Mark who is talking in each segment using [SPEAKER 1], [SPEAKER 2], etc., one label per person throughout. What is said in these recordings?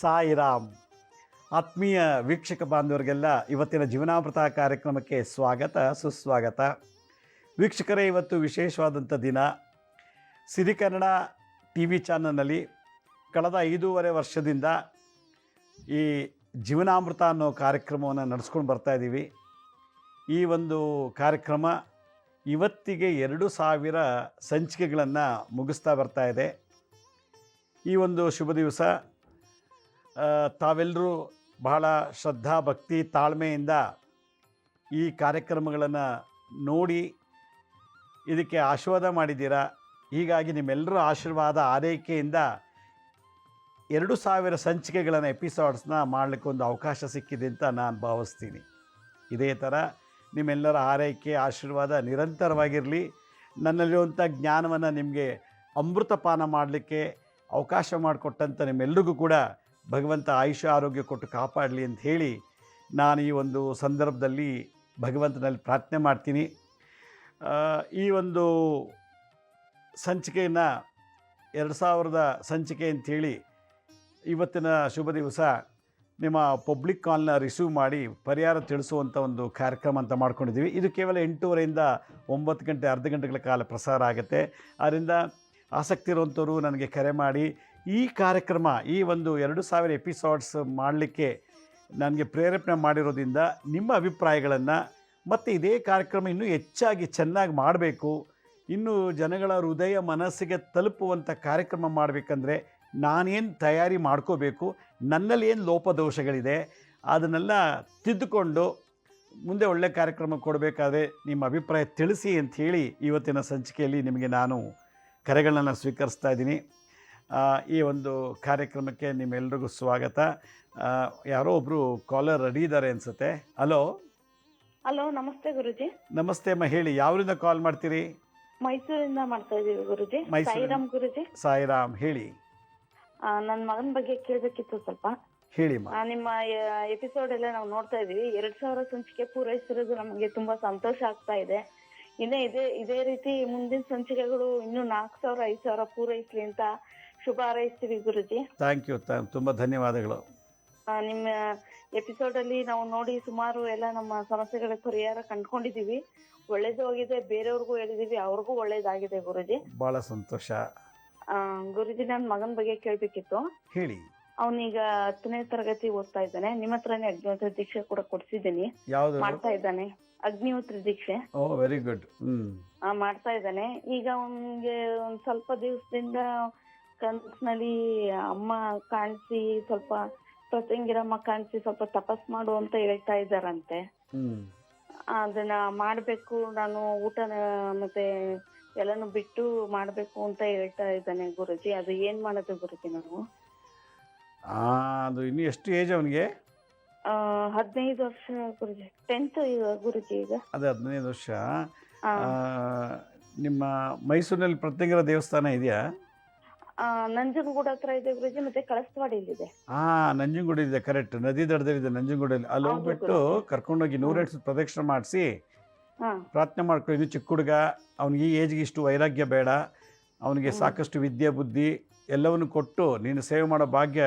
[SPEAKER 1] ಸಾಯಿರಾಮ್. ಆತ್ಮೀಯ ವೀಕ್ಷಕ ಬಾಂಧವರಿಗೆಲ್ಲ ಇವತ್ತಿನ ಜೀವನಾಮೃತ ಕಾರ್ಯಕ್ರಮಕ್ಕೆ ಸ್ವಾಗತ ಸುಸ್ವಾಗತ. ವೀಕ್ಷಕರೇ, ಇವತ್ತು ವಿಶೇಷವಾದಂಥ ದಿನ. ಸಿರಿಕನ್ನಡ ಟಿ ವಿ ಚಾನಲ್ನಲ್ಲಿ ಕಳೆದ 5.5 ವರ್ಷದಿಂದ ಈ ಜೀವನಾಮೃತ ಅನ್ನೋ ಕಾರ್ಯಕ್ರಮವನ್ನು ನಡೆಸ್ಕೊಂಡು ಬರ್ತಾಯಿದ್ದೀವಿ. ಈ ಒಂದು ಕಾರ್ಯಕ್ರಮ ಇವತ್ತಿಗೆ 2000 ಸಂಚಿಕೆಗಳನ್ನು ಮುಗಿಸ್ತಾ ಬರ್ತಾಯಿದೆ. ಈ ಒಂದು ಶುಭ ದಿವಸ ತಾವೆಲ್ಲರೂ ಬಹಳ ಶ್ರದ್ಧಾ ಭಕ್ತಿ ತಾಳ್ಮೆಯಿಂದ ಈ ಕಾರ್ಯಕ್ರಮಗಳನ್ನು ನೋಡಿ ಇದಕ್ಕೆ ಆಶೀರ್ವಾದ ಮಾಡಿದ್ದೀರಾ. ಹೀಗಾಗಿ ನಿಮ್ಮೆಲ್ಲರ ಆಶೀರ್ವಾದ ಆರೈಕೆಯಿಂದ 2000 ಸಂಚಿಕೆಗಳನ್ನು ಎಪಿಸೋಡ್ಸ್ನ ಮಾಡಲಿಕ್ಕೆ ಒಂದು ಅವಕಾಶ ಸಿಕ್ಕಿದೆ ಅಂತ ನಾನು ಭಾವಿಸ್ತೀನಿ. ಇದೇ ಥರ ನಿಮ್ಮೆಲ್ಲರ ಆರೈಕೆ ಆಶೀರ್ವಾದ ನಿರಂತರವಾಗಿರಲಿ. ನನ್ನಲ್ಲಿರುವಂಥ ಜ್ಞಾನವನ್ನು ನಿಮಗೆ ಅಮೃತಪಾನ ಮಾಡಲಿಕ್ಕೆ ಅವಕಾಶ ಮಾಡಿಕೊಟ್ಟಂಥ ನಿಮ್ಮೆಲ್ಲರಿಗೂ ಕೂಡ ಭಗವಂತ ಆಯುಷ್ಯ ಆರೋಗ್ಯ ಕೊಟ್ಟು ಕಾಪಾಡಲಿ ಅಂತ ಹೇಳಿ ನಾನು ಈ ಒಂದು ಸಂದರ್ಭದಲ್ಲಿ ಭಗವಂತನಲ್ಲಿ ಪ್ರಾರ್ಥನೆ ಮಾಡ್ತೀನಿ. ಈ ಒಂದು ಸಂಚಿಕೆಯನ್ನು 2000 ಸಂಚಿಕೆ ಅಂಥೇಳಿ ಇವತ್ತಿನ ಶುಭ ದಿವಸ ನಿಮ್ಮ ಪಬ್ಲಿಕ್ ಕಾಲ್ನ ರಿಸೀವ್ ಮಾಡಿ ಪರಿಹಾರ ತಿಳಿಸುವಂಥ ಒಂದು ಕಾರ್ಯಕ್ರಮ ಅಂತ ಮಾಡ್ಕೊಂಡಿದ್ದೀವಿ. ಇದು ಕೇವಲ 8:30ರಿಂದ 9 ಗಂಟೆ, ಅರ್ಧ ಗಂಟೆಗಳ ಕಾಲ ಪ್ರಸಾರ ಆಗುತ್ತೆ. ಆದ್ದರಿಂದ ಆಸಕ್ತಿ ಇರುವಂಥವರು ನನಗೆ ಕರೆ ಮಾಡಿ ಈ ಕಾರ್ಯಕ್ರಮ, ಈ ಒಂದು 2000 ಎಪಿಸೋಡ್ಸ್ ಮಾಡಲಿಕ್ಕೆ ನನಗೆ ಪ್ರೇರೇಪಣೆ ಮಾಡಿರೋದ್ರಿಂದ ನಿಮ್ಮ ಅಭಿಪ್ರಾಯಗಳನ್ನು ಮತ್ತು ಇದೇ ಕಾರ್ಯಕ್ರಮ ಇನ್ನೂ ಹೆಚ್ಚಾಗಿ ಚೆನ್ನಾಗಿ ಮಾಡಬೇಕು, ಇನ್ನೂ ಜನಗಳ ಹೃದಯ ಮನಸ್ಸಿಗೆ ತಲುಪುವಂಥ ಕಾರ್ಯಕ್ರಮ ಮಾಡಬೇಕಂದ್ರೆ ನಾನೇನು ತಯಾರಿ ಮಾಡ್ಕೋಬೇಕು, ನನ್ನಲ್ಲಿ ಏನು ಲೋಪದೋಷಗಳಿದೆ ಅದನ್ನೆಲ್ಲ ತಿದ್ದುಕೊಂಡು ಮುಂದೆ ಒಳ್ಳೆಯ ಕಾರ್ಯಕ್ರಮ ಕೊಡಬೇಕಾದ್ರೆ ನಿಮ್ಮ ಅಭಿಪ್ರಾಯ ತಿಳಿಸಿ ಅಂಥೇಳಿ ಇವತ್ತಿನ ಸಂಚಿಕೆಯಲ್ಲಿ ನಿಮಗೆ ನಾನು ಕರೆಗಳನ್ನು ಸ್ವೀಕರಿಸ್ತಾ ಇದ್ದೀನಿ. ಈ ಒಂದು ಕಾರ್ಯಕ್ರಮಕ್ಕೆ ನಿಮ್ಮೆಲ್ರಿಗೂ ಸ್ವಾಗತ. ಯಾರೋ ಒಬ್ಬರು ಕಾಲರ್ ರೆಡಿ ಇದ್ದಾರೆ ಅನಿಸುತ್ತೆ. ಹಲೋ.
[SPEAKER 2] ಹಲೋ, ನಮಸ್ತೆ ಗುರುಜಿ.
[SPEAKER 1] ನಮಸ್ತೆ ಅಮ್ಮ, ಹೇಳಿ ಯಾವರಿಂದ ಕಾಲ್ ಮಾಡ್ತೀರಿ?
[SPEAKER 2] ಮೈಸೂರಿಂದ ಮಾಡ್ತಾ ಇದ್ದೀವಿ ಗುರುಜಿ. ಸಾಯಿರಾಮ್ ಗುರುಜಿ.
[SPEAKER 1] ಸಾಯಿರಾಮ್, ಹೇಳಿ.
[SPEAKER 2] ನನ್ನ ಮಗನ ಬಗ್ಗೆ ಕೇಳಬೇಕಿತ್ತು ಸ್ವಲ್ಪ.
[SPEAKER 1] ಹೇಳಿ.
[SPEAKER 2] ನಿಮ್ಮ ಎಪಿಸೋಡ್ ಎಲ್ಲ ನಾವು ನೋಡ್ತಾ ಇದೀವಿ. 2000 ಸಂಚಿಕೆ ಪೂರೈಸಿರೋದು ನಮಗೆ ತುಂಬಾ ಸಂತೋಷ ಆಗ್ತಾ ಇದೆ. ಇನ್ನೇ ಇದೇ ರೀತಿ ಮುಂದಿನ ಸಂಚಿಕೆಗಳು ಇನ್ನೂ 4000 5000 ಪೂರೈಸ್ಲಿ ಅಂತ ಶುಭ ಹಾರೈಸ್ತೀವಿ ಗುರುಜಿ.
[SPEAKER 1] ಥ್ಯಾಂಕ್ ಯು, ತುಂಬ ಧನ್ಯವಾದಗಳು.
[SPEAKER 2] ನಿಮ್ಮ ಎಪಿಸೋಡ್ ಅಲ್ಲಿ ನಾವು ನೋಡಿ ಸುಮಾರು ಎಲ್ಲ ನಮ್ಮ ಸಮಸ್ಯೆಗಳ ಪರಿಹಾರ ಕಂಡುಕೊಂಡಿದೀವಿ. ಒಳ್ಳೇದು ಆಗಿದೆ, ಬೇರೆಯವ್ರಿಗೂ ಹೇಳಿದೀವಿ, ಅವ್ರಿಗೂ ಒಳ್ಳೇದಾಗಿದೆ ಗುರುಜಿ.
[SPEAKER 1] ಬಹಳ ಸಂತೋಷ.
[SPEAKER 2] ಗುರುಜಿ, ನನ್ನ ಮಗನ ಬಗ್ಗೆ ಕೇಳ್ಬೇಕಿತ್ತು.
[SPEAKER 1] ಹೇಳಿ.
[SPEAKER 2] ಅವನೀಗ 10ನೇ ತರಗತಿ ಓದ್ತಾ ಇದ್ದಾನೆ. ನಿಮ್ಮ ಹತ್ರನೇ ಅಗ್ನಿಹೋತ್ರ ದೀಕ್ಷೆ ಕೂಡ ಕೊಡ್ಸಿದ್ದೀನಿ.
[SPEAKER 1] ಯಾವುದು
[SPEAKER 2] ಮಾಡ್ತಾ ಇದ್ದಾನೆ? ಅಗ್ನಿಹೋತ್ರ ದೀಕ್ಷೆ.
[SPEAKER 1] ಓ, ವೆರಿ ಗುಡ್.
[SPEAKER 2] ಮಾಡ್ತಾ ಇದ್ದಾನೆ. ಈಗ ಅವನಿಗೆ ಒಂದ್ ಸ್ವಲ್ಪ ದಿವಸದಿಂದ ಕನ್ಸಿನಲ್ಲಿ ಅಮ್ಮ ಕಾಣಿಸಿ, ಸ್ವಲ್ಪ ಪ್ರತ್ಯಂಗಿರಮ್ಮ ಕಾಣಿಸಿ ಸ್ವಲ್ಪ ತಪಸ್ ಮಾಡು ಅಂತ ಹೇಳ್ತಾ ಇದ್ದಾರಂತೆ. ಅದನ್ನ ಮಾಡ್ಬೇಕು, ನಾನು ಊಟನ ಮತ್ತೆ ಎಲ್ಲಾನು ಬಿಟ್ಟು ಮಾಡ್ಬೇಕು ಅಂತ ಹೇಳ್ತಾ ಇದ್ದಾನೆ ಗುರುಜಿ. ಅದು ಏನ್ ಮಾಡೋದು ಗುರುಜಿ ನಾವು?
[SPEAKER 1] ಅದು ಇನ್ನು ಎಷ್ಟು ಏಜ್ ಅವನಿಗೆ?
[SPEAKER 2] 15 ವರ್ಷ ಗುರುಜಿ. 10th ಗುರುಜಿ ಈಗ.
[SPEAKER 1] ಅದೇ 15 ವರ್ಷ. ನಿಮ್ಮ ಮೈಸೂರಿನಲ್ಲಿ ಪ್ರತ್ಯಂಗಿರ ದೇವಸ್ಥಾನ ಇದೆಯಾ?
[SPEAKER 2] ನಂಜನಗೂಡು ಹತ್ರ ಇದೆ ಗುರುಜಿ, ಮತ್ತೆ ಕಳಸವಾಡಿಲಿದೆ.
[SPEAKER 1] ನಂಜನಗೂಡು ಇದೆ, ಕರೆಕ್ಟ್. ನದಿ ದಡದಲ್ಲಿದೆ ನಂಜನಗೂಡಲ್ಲಿ. ಅಲ್ಲಿ ಹೋಗ್ಬಿಟ್ಟು ಕರ್ಕೊಂಡೋಗಿ 108 ಪ್ರದಕ್ಷಿಣೆ ಮಾಡಿಸಿ ಪ್ರಾರ್ಥನೆ ಮಾಡ್ಕೊಳ್ಳಿ. ಇನ್ನು ಚಿಕ್ಕ ಹುಡುಗ, ಅವ್ನಿಗೆ ಈ ಏಜ್ಗೆ ಇಷ್ಟು ವೈರಾಗ್ಯ ಬೇಡ, ಅವನಿಗೆ ಸಾಕಷ್ಟು ವಿದ್ಯೆ ಬುದ್ಧಿ ಎಲ್ಲವನ್ನು ಕೊಟ್ಟು ನೀನು ಸೇವೆ ಮಾಡೋ ಭಾಗ್ಯ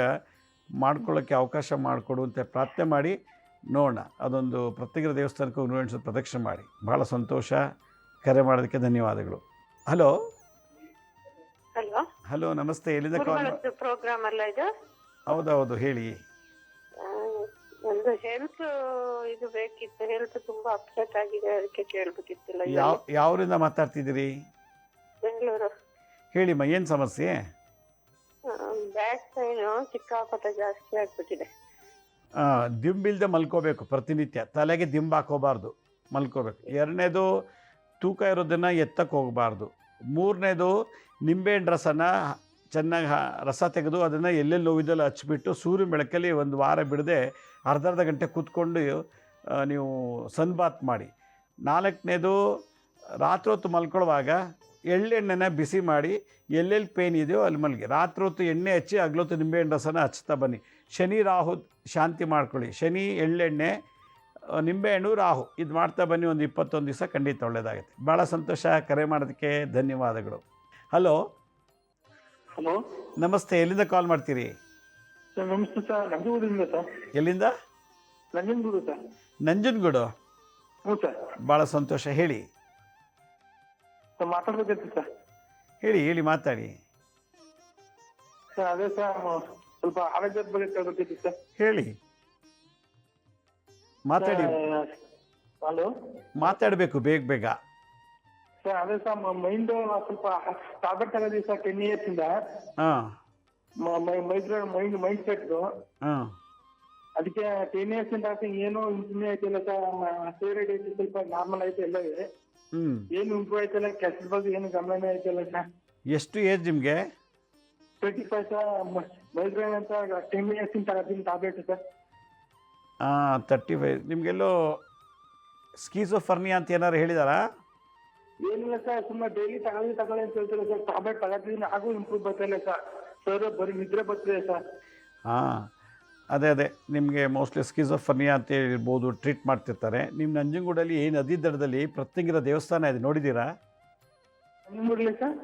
[SPEAKER 1] ಮಾಡ್ಕೊಳ್ಳೋಕ್ಕೆ ಅವಕಾಶ ಮಾಡಿಕೊಡು ಅಂತ ಪ್ರಾರ್ಥನೆ ಮಾಡಿ ನೋಡೋಣ. ಅದೊಂದು ಪ್ರತ್ಯೇಕ ದೇವಸ್ಥಾನಕ್ಕೆ 108 ಪ್ರದಕ್ಷಿಣೆ ಮಾಡಿ. ಭಾಳ ಸಂತೋಷ. ಕರೆ ಮಾಡೋದಕ್ಕೆ ಧನ್ಯವಾದಗಳು. ಹಲೋ.
[SPEAKER 2] ಹಲೋ.
[SPEAKER 1] ಹಲೋ, ನಮಸ್ತೆ. ಎಲ್ಲಿಂದ ಕಾಲ್?
[SPEAKER 2] ಪ್ರೋಗ್ರಾಮ್ ಅಲ್ಲ ಇದು?
[SPEAKER 1] ಹೌದೌದು, ಹೇಳಿ.
[SPEAKER 2] ಒಂದು ಹೆಲ್ತ್ ಇದು ಬೇಕಿತ್ತು. ಹೆಲ್ತ್ ತುಂಬಾ ಅಪ್ಸೆಟ್ ಆಗಿದೆ, ಅದಕ್ಕೆ ಕೇಳಬೇಕಿತ್ತಿಲ್ಲ.
[SPEAKER 1] ಯಾವರಿಂದ ಮಾತಾಡ್ತಿದ್ದೀರಿ?
[SPEAKER 2] ಬೆಂಗಳೂರು.
[SPEAKER 1] ಹೇಳಿಮ್ಮ, ಏನು ಸಮಸ್ಯೆ?
[SPEAKER 2] ಬ್ಯಾಕ್ ಪೈನು ಸಿಕ್ಕಾಪಟ್ಟೆ ಜಾಸ್ತಿ ಆಗ್ಬಿಟ್ಟಿದೆ.
[SPEAKER 1] ದಿಂಬಿಲ್ದೆ ಮಲ್ಕೋಬೇಕು ಪ್ರತಿನಿತ್ಯ. ತಲೆಗೆ ದಿಂಬು ಹಾಕೋಬಾರ್ದು, ಮಲ್ಕೋಬೇಕು. 2ನೇದು, ತೂಕ ಇರೋದನ್ನು ಎತ್ತಕ್ಕೆ ಹೋಗಬಾರ್ದು. 3ನೇದು, ನಿಂಬೆಹಣ್ಣು ರಸನ ಚೆನ್ನಾಗಿ ರಸ ತೆಗೆದು ಅದನ್ನು ಎಲ್ಲೆಲ್ಲಿ ನೋವಿದ್ದೆಲ್ಲ ಹಚ್ಬಿಟ್ಟು ಸೂರ್ಯ ಬೆಳಕಲ್ಲಿ 1 ವಾರ ಬಿಡದೆ ಅರ್ಧ ಗಂಟೆ ಕೂತ್ಕೊಂಡು ನೀವು ಸನ್ಬಾತ್ ಮಾಡಿ. 4ನೇದು, ರಾತ್ರಿ ಹೊತ್ತು ಮಲ್ಕೊಳ್ಳುವಾಗ ಎಳ್ಳೆಣ್ಣೆನ ಬಿಸಿ ಮಾಡಿ ಎಲ್ಲೆಲ್ಲಿ ಪೇನ್ ಇದೆಯೋ ಅಲ್ಲಿ ಮಲಗಿ. ರಾತ್ರಿ ಹೊತ್ತು ಎಣ್ಣೆ ಹಚ್ಚಿ ಹಗಲೊತ್ತು ನಿಂಬೆಹಣ್ಣು ರಸನ ಹಚ್ತಾ ಬನ್ನಿ. ಶನಿ ರಾಹು ಶಾಂತಿ ಮಾಡ್ಕೊಳ್ಳಿ. ಶನಿ, ಎಳ್ಳೆಣ್ಣೆ, ನಿಂಬೆಹಣ್ಣು, ರಾಹು ಇದು ಮಾಡ್ತಾ ಬನ್ನಿ. ಒಂದು 21 ದಿವಸ ಖಂಡಿತ ಒಳ್ಳೆಯದಾಗುತ್ತೆ. ಭಾಳ ಸಂತೋಷ. ಕರೆ ಮಾಡೋದಕ್ಕೆ ಧನ್ಯವಾದಗಳು. ಹಲೋ.
[SPEAKER 3] ಹಲೋ,
[SPEAKER 1] ನಮಸ್ತೆ. ಎಲ್ಲಿಂದ ಕಾಲ್ ಮಾಡ್ತೀರಿ?
[SPEAKER 3] ಸರ್ ನಮಸ್ತೆ ಸರ್, ನಂಜನಗೂಡಿಂದ ಸರ್.
[SPEAKER 1] ಎಲ್ಲಿಂದ?
[SPEAKER 3] ನಂಜನಗೂಡು ಸರ್.
[SPEAKER 1] ನಂಜನಗೂಡು.
[SPEAKER 3] ಹ್ಞೂ ಸರ್.
[SPEAKER 1] ಭಾಳ ಸಂತೋಷ, ಹೇಳಿ
[SPEAKER 3] ಸರ್ ಮಾತಾಡ್ಬೇಕಿತ್ತು ಸರ್.
[SPEAKER 1] ಹೇಳಿ ಹೇಳಿ ಮಾತಾಡಿ.
[SPEAKER 3] ಸರ್ ಅದೇ ಸರ್ ಸ್ವಲ್ಪ ಆರೋಗ್ಯದ ಬಗ್ಗೆ ಕೇಳಬೇಕಿತ್ತು ಸರ್.
[SPEAKER 1] ಹೇಳಿ ಮಾತಾಡಿ.
[SPEAKER 3] ಹಲೋ,
[SPEAKER 1] ಮಾತಾಡಬೇಕು ಬೇಗ ಬೇಗ.
[SPEAKER 3] ಸರ್ ಅದೇ ಸರ್ ಮೈಂಡ್ ಸ್ವಲ್ಪ ಟ್ಯಾಬ್ಲೆಟ್ ತಗೊಂಡಿದ್ವಿ ಸರ್ 10 years ಇಂದ.
[SPEAKER 1] ಹಾಂ
[SPEAKER 3] ಮೈಂಡ್ ಸೆಟ್
[SPEAKER 1] ಹಾಂ
[SPEAKER 3] ಅದಕ್ಕೆ 10 years ಇಂದ ಏನು ಇಂಪ್ರೂವ್ ಆಯ್ತಿಲ್ಲ ಸರ್. ಥೈರಾಯ್ಡ್ ಐತಿ, ಸ್ವಲ್ಪ ನಾರ್ಮಲ್ ಐತೆ ಎಲ್ಲವೇ. ಏನು ಇಂಪ್ರೂವ್ ಆಯ್ತಿಲ್ಲ, ಕೆಲ್ಸದ ಬಗ್ಗೆ ಏನು ಗಮನನೇ ಆಯ್ತಿಲ್ಲ ಸರ್.
[SPEAKER 1] ಎಷ್ಟು ಏಜ್ ನಿಮಗೆ?
[SPEAKER 3] 25 ಸರ್. ಮೈಗ್ರೇನ್ ಅಂತ 10 years ಇಂದ ತಗೋತೀನಿ ಟ್ಯಾಬ್ಲೆಟ್ ಸರ್.
[SPEAKER 1] 35. ನಿಮಗೆಲ್ಲೋ ಸ್ಕೀಜೋಫರ್ನಿಯಾ ಅಂತ ಏನಾರು ಹೇಳಿದಾರಾ?
[SPEAKER 3] ಏನಿಲ್ಲ ಸರ್, ಸುಮ್ಮನೆ ಡೈಲಿ ತಗೊಳ್ಳಿ ಅಂತ ಹೇಳ್ತಾರೆ ಸರ್. ಟ್ಯಾಬ್ಲೆಟ್ ತಗೋತಿದ್ದೀನಿ, ಹಾಗೂ ಇಂಪ್ರೂವ್ ಬರ್ತಿಲ್ಲ ಸರ್. ಬರೀ ನಿದ್ರೆ ಬರ್ತಿದೆ ಸರ್.
[SPEAKER 1] ಹಾಂ, ಅದೇ ನಿಮಗೆ ಮೋಸ್ಟ್ಲಿ ಸ್ಕಿಜೋಫರ್ನಿಯಾ ಅಂತ ಇರ್ಬೋದು, ಟ್ರೀಟ್ ಮಾಡ್ತಿರ್ತಾರೆ. ನಿಮ್ಮ ನಂಜನಗೂಡಲ್ಲಿ ನದಿ ದಡದಲ್ಲಿ ಪ್ರತ್ಯಂಗಿರ ದೇವಸ್ಥಾನ ಇದೆ, ನೋಡಿದ್ದೀರಾ?
[SPEAKER 3] ನಂಜನಗೂಡಲ್ಲಿ ಸರ್?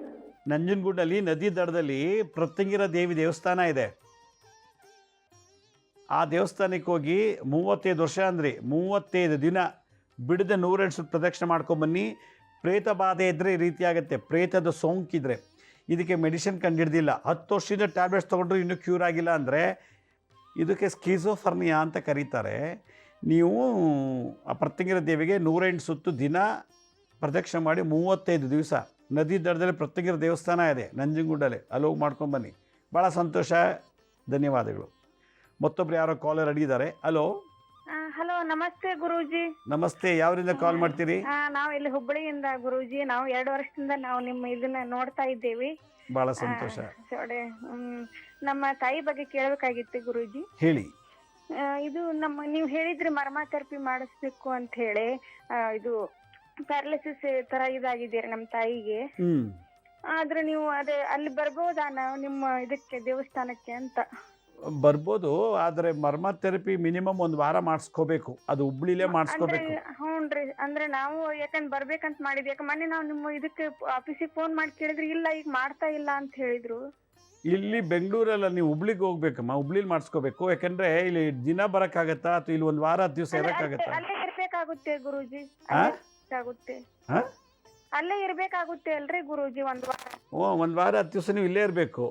[SPEAKER 1] ನಂಜನಗೂಡಲ್ಲಿ ನದಿ ದಡದಲ್ಲಿ ಪ್ರತ್ಯಂಗಿರ ದೇವಿ ದೇವಸ್ಥಾನ ಇದೆ. ಆ ದೇವಸ್ಥಾನಕ್ಕೆ ಹೋಗಿ 35 ವರ್ಷ ಅಂದ್ರಿ, 35 ದಿನ ಬಿಡದೆ 108 ಸುತ್ತು ಪ್ರದಕ್ಷಿಣೆ ಮಾಡ್ಕೊಂಬನ್ನಿ. ಪ್ರೇತ ಬಾಧೆ ಇದ್ದರೆ ಈ ರೀತಿ ಆಗುತ್ತೆ, ಪ್ರೇತದ ಸೋಂಕಿದ್ರೆ. ಇದಕ್ಕೆ ಮೆಡಿಸಿನ್ ಕಂಡುಹಿಡ್ದಿಲ್ಲ, 10 ವರ್ಷದಿಂದ ಟ್ಯಾಬ್ಲೆಟ್ಸ್ ತೊಗೊಂಡ್ರು ಇನ್ನೂ ಕ್ಯೂರ್ ಆಗಿಲ್ಲ ಅಂದರೆ ಇದಕ್ಕೆ ಸ್ಕಿಜೋಫರ್ನಿಯಾ ಅಂತ ಕರೀತಾರೆ. ನೀವು ಆ ಪ್ರತ್ಯಂಗಿರ ದೇವಿಗೆ 108 ಸುತ್ತು ದಿನ ಪ್ರದಕ್ಷಿಣೆ ಮಾಡಿ 35 ದಿವಸ. ನದಿ ದಡದಲ್ಲಿ ಪ್ರತ್ಯಂಗಿರ ದೇವಸ್ಥಾನ ಇದೆ ನಂಜನಗೂಡಲ್ಲಿ, ಅಲ್ಲಿ ಹೋಗಿ ಮಾಡ್ಕೊಂಬನ್ನಿ. ಭಾಳ ಸಂತೋಷ, ಧನ್ಯವಾದಗಳು. ಮತ್ತೊಬ್ರು ಯಾರೋ ಕಾಲರ್ ಅಡಿಗಿದ್ದಾರೆ. ಹಲೋ.
[SPEAKER 4] ಹಲೋ, ನಮಸ್ತೆ ಗುರೂಜಿ.
[SPEAKER 1] ನಮಸ್ತೆ, ಯಾವರಿಂದ ಕಾಲ್ ಮಾಡ್ತೀರಿ?
[SPEAKER 4] ನಾವು ಇಲ್ಲಿ ಹುಬ್ಬಳ್ಳಿಯಿಂದ ಗುರೂಜಿ. ನಾವು 2 ವರ್ಷದಿಂದ ನಾವು ನಿಮ್ಮ ಇದನ್ನ ನೋಡ್ತಾ ಇದ್ದೇವೆ.
[SPEAKER 1] ಭಾಳ ಸಂತೋಷ.
[SPEAKER 4] ನಮ್ಮ ತಾಯಿ ಬಗ್ಗೆ ಕೇಳಬೇಕಾಗಿತ್ತು ಗುರೂಜಿ.
[SPEAKER 1] ಹೇಳಿ.
[SPEAKER 4] ಇದು ನೀವು ಹೇಳಿದ್ರಿ ಮರ್ಮ ಥೆರಪಿ ಮಾಡಿಸ್ಬೇಕು ಅಂತ ಹೇಳಿ. ಇದು ಪ್ಯಾರಲಿಸಿಸ್ ತರ ಇದಾಗಿದ್ದೀರಿ ನಮ್ಮ ತಾಯಿಗೆ. ಆದ್ರೆ ನೀವು ಅದೇ ಅಲ್ಲಿ ಬರ್ಬೋದಾ ನಾವು ನಿಮ್ಮ ಇದಕ್ಕೆ ದೇವಸ್ಥಾನಕ್ಕೆ ಅಂತ?
[SPEAKER 1] ಬರ್ಬೋದು, ಆದರೆ ಮರ್ಮ ಥೆರಪಿ ಮಿನಿಮಮ್ 1 ವಾರ ಮಾಡಿಸ್ಕೋಬೇಕು. ಅದು ಹುಬ್ಳಿಲೇ ಮಾಡಿಸ್ಕೋಬೇಕು.
[SPEAKER 4] ಹ್ಞೂನ್ರಿ, ಅಂದ್ರೆ ನಾವು ಯಾಕಂದ್ರೆ ಬರ್ಬೇಕಂತ ಮಾಡಿದ್ವಿ. ಯಾಕೆ ಮೊನ್ನೆ ನಾವು ನಿಮ್ಮ ಇದಕ್ಕೆ ಆಫೀಸಿಗೆ ಫೋನ್ ಮಾಡಿ ಕೇಳಿದ್ರಿ, ಇಲ್ಲ ಈಗ ಮಾಡ್ತಾ ಇಲ್ಲ ಅಂತ ಹೇಳಿದ್ರು.
[SPEAKER 1] ಇಲ್ಲಿ ಬೆಂಗಳೂರಲ್ಲ, ನೀವು ಹುಬ್ಳಿಗೆ ಹೋಗ್ಬೇಕಮ್ಮ, ಹುಬ್ಳಿಲಿ ಮಾಡಿಸ್ಕೋಬೇಕು. ಯಾಕಂದ್ರೆ ಇಲ್ಲಿ ದಿನ ಬರೋಕ್ಕಾಗತ್ತಾ ಅಥವಾ ಇಲ್ಲಿ 1 ವಾರ 10 ದಿವಸ ಇರೋಕ್ಕಾಗತ್ತಾ?
[SPEAKER 4] ಅಲ್ಲೇ ಇರ್ಬೇಕಾಗುತ್ತೆ ಗುರೂಜಿ. ಆಗುತ್ತೆ, ಅಲ್ಲೇ ಇರ್ಬೇಕಾಗುತ್ತೆ ಅಲ್ರಿ ಗುರೂಜಿ 1 ವಾರ?
[SPEAKER 1] 1 ವಾರ 10 ದಿವಸ ನೀವು ಇಲ್ಲೇ ಇರಬೇಕು.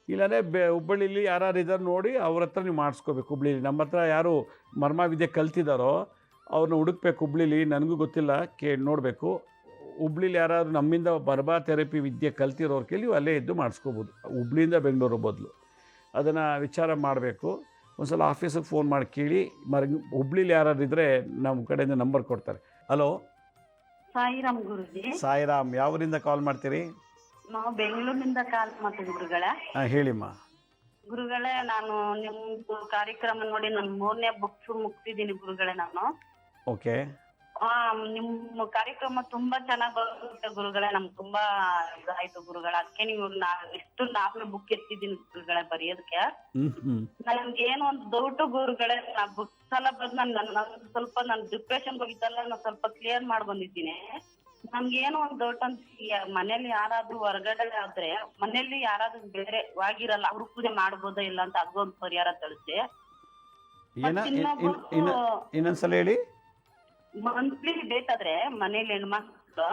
[SPEAKER 1] ಇಲ್ಲಾಂದರೆ ಹುಬ್ಬಳ್ಳಿಲಿ ಯಾರು ಇದ್ದಾರೆ ನೋಡಿ ಅವ್ರ ಹತ್ರ ನೀವು ಮಾಡಿಸ್ಕೋಬೇಕು. ಹುಬ್ಳಿಲಿ ನಮ್ಮ ಹತ್ರ ಯಾರು ಮರ್ಮ ವಿದ್ಯೆ ಕಲ್ತಿದ್ದಾರೋ ಅವ್ರನ್ನ ಹುಡುಕ್ಬೇಕು ಹುಬ್ಳಿಲಿ. ನನಗೂ ಗೊತ್ತಿಲ್ಲ, ನೋಡಬೇಕು. ಹುಬ್ಳಿಲಿ ಯಾರು ನಮ್ಮಿಂದ ಮರ್ಮ ಥೆರಪಿ ವಿದ್ಯೆ ಕಲ್ತಿರೋರು ಕೇಳಿ ನೀವು ಅಲ್ಲೇ ಇದ್ದು ಮಾಡಿಸ್ಕೋಬೋದು, ಹುಬ್ಳಿಯಿಂದ ಬೆಂಗಳೂರು ಬದಲು. ಅದನ್ನು ವಿಚಾರ ಮಾಡಬೇಕು. ಒಂದು ಸಲ ಆಫೀಸಿಗೆ ಫೋನ್ ಮಾಡಿ ಕೇಳಿ. ಹುಬ್ಳಿಲಿ ಯಾರು ಇದ್ದರೆ ನಮ್ಮ ಕಡೆಯಿಂದ ನಂಬರ್ ಕೊಡ್ತಾರೆ. ಹಲೋ.
[SPEAKER 2] ಸಾಯಿರಾಮ್ ಗುರುಜಿ.
[SPEAKER 1] ಸಾಯಿರಾಮ್, ಯಾವರಿಂದ ಕಾಲ್ ಮಾಡ್ತೀರಿ?
[SPEAKER 2] ನಾವು ಬೆಂಗಳೂರಿನಿಂದ ಕಾಲ್ ಮಾಡ್ತೀವಿ ಗುರುಗಳೇ.
[SPEAKER 1] ಹಾಂ, ಹೇಳಿಮ್ಮ.
[SPEAKER 2] ಗುರುಗಳೇ, ನಾನು ನಿಮ್ದು ಕಾರ್ಯಕ್ರಮ ನೋಡಿ ನಾನು 3ನೇ ಬುಕ್ಸ್ ಮುಗ್ಸಿದ್ದೀನಿ ಗುರುಗಳೇ ನಾನು.
[SPEAKER 1] ಓಕೆ.
[SPEAKER 2] ನಿಮ್ಮ ಕಾರ್ಯಕ್ರಮ ತುಂಬಾ ಚೆನ್ನಾಗಿ ಬರುತ್ತೆ ಗುರುಗಳೇ. ನಮ್ಗೆ ತುಂಬಾ ಇದಾಯ್ತು ಗುರುಗಳೇ. ಅದಕ್ಕೆ ನೀವು ಎಷ್ಟು 4ನೇ ಬುಕ್ ಎತ್ತಿದ್ದೀನಿ ಗುರುಗಳೇ ಬರೆಯೋದಕ್ಕೆ. ನನ್ಗೆ ಏನೋ ಒಂದು ಡೌಟ್ ಗುರುಗಳೇ, ನಾ ಬುಕ್ಸ್ ಎಲ್ಲ ಬಂದು ನಾನು ಸ್ವಲ್ಪ ನಾನು ಡಿಪ್ರೆಷನ್ ಹೋಗಿದ್ದಲ್ಲ, ನಾನು ಸ್ವಲ್ಪ ಕ್ಲಿಯರ್ ಮಾಡಿ ಬಂದಿದ್ದೀನಿ. ನಮ್ಗೆ ಏನೋ ಒಂದು ಡೌಟ್ ಅಂತ, ಮನೇಲಿ ಯಾರಾದ್ರೂ ಹೊರಗಡೆ ಆದ್ರೆ ಮನೇಲಿ ಯಾರಾದ್ರೂ ಬೇರೆ ಆಗಿರಲ್ಲ, ಅವ್ರು ಪೂಜೆ ಮಾಡ್ಬೋದಾ ಇಲ್ಲ ಅಂತ ಅದೊಂದು ಪರಿಹಾರ ತಿಳಿಸಿ.
[SPEAKER 1] ಇನ್ನೊಂದ್ಸಲ ಹೇಳಿ.
[SPEAKER 2] ಮಂತ್ಲಿ ಬೇಕಾದ್ರೆ ಮನೇಲಿ ಹೆಣ್ಮಕ್ಳು